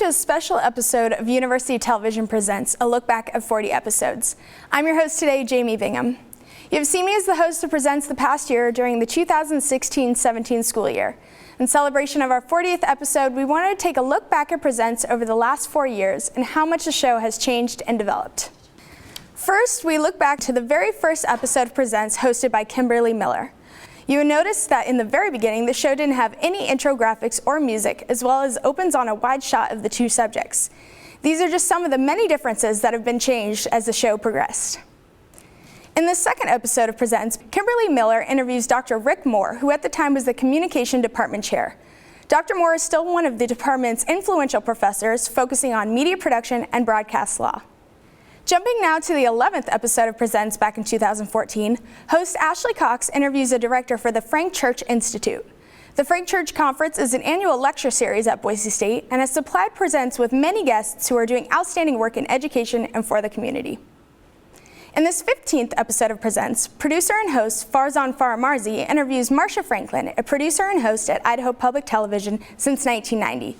to a special episode of University Television Presents, a look back at 40 episodes. I'm your host today, Jamie Bingham. You have seen me as the host of Presents the past year during the 2016-17 school year. In celebration of our 40th episode, we wanted to take a look back at Presents over the last 4 years and how much the show has changed and developed. First, we look back to the very first episode of Presents hosted by Kimberly Miller. You will notice that in the very beginning, the show didn't have any intro graphics or music, as well as opens on a wide shot of the two subjects. These are just some of the many differences that have been changed as the show progressed. In the second episode of Presents, Kimberly Miller interviews Dr. Rick Moore, who at the time was the Communication Department Chair. Dr. Moore is still one of the department's influential professors, focusing on media production and broadcast law. Jumping now to the 11th episode of Presents back in 2014, host Ashley Cox interviews a director for the Frank Church Institute. The Frank Church Conference is an annual lecture series at Boise State and has supplied Presents with many guests who are doing outstanding work in education and for the community. In this 15th episode of Presents, producer and host Farzan Faramarzi interviews Marcia Franklin, a producer and host at Idaho Public Television since 1990.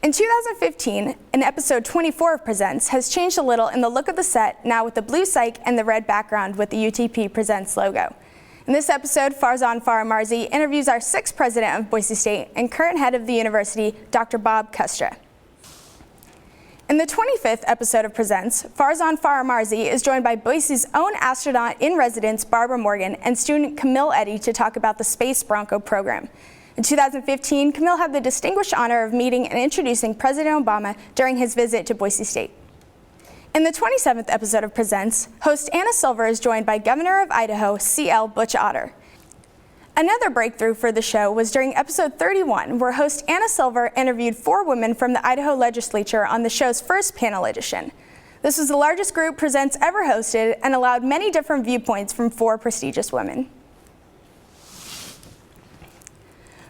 In 2015, an episode 24 of Presents has changed a little in the look of the set, now with the blue cyc and the red background with the UTP Presents logo. In this episode, Farzan Faramarzi interviews our 6th president of Boise State and current head of the university, Dr. Bob Kustra. In the 25th episode of Presents, Farzan Faramarzi is joined by Boise's own astronaut in residence, Barbara Morgan, and student Camille Eddy to talk about the Space Bronco program. In 2015, Camille had the distinguished honor of meeting and introducing President Obama during his visit to Boise State. In the 27th episode of Presents, host Anna Silver is joined by Governor of Idaho, C.L. Butch Otter. Another breakthrough for the show was during episode 31, where host Anna Silver interviewed 4 women from the Idaho legislature on the show's first panel edition. This was the largest group Presents ever hosted and allowed many different viewpoints from 4 prestigious women.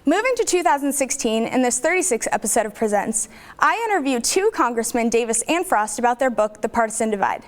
Moving to 2016, in this 36th episode of Presents, I interviewed 2 Congressmen, Davis and Frost, about their book, The Partisan Divide.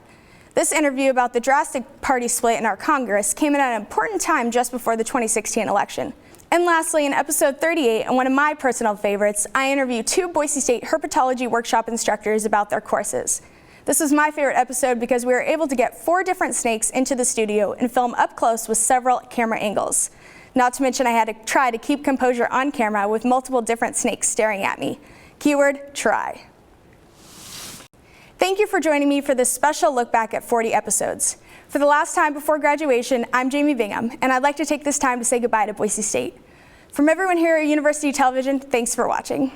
This interview about the drastic party split in our Congress came at an important time just before the 2016 election. And lastly, in episode 38, and one of my personal favorites, I interviewed 2 Boise State herpetology workshop instructors about their courses. This was my favorite episode because we were able to get 4 different snakes into the studio and film up close with several camera angles. Not to mention I had to try to keep composure on camera with multiple different snakes staring at me. Keyword, try. Thank you for joining me for this special look back at 40 episodes. For the last time before graduation, I'm Jamie Bingham, and I'd like to take this time to say goodbye to Boise State. From everyone here at University Television, thanks for watching.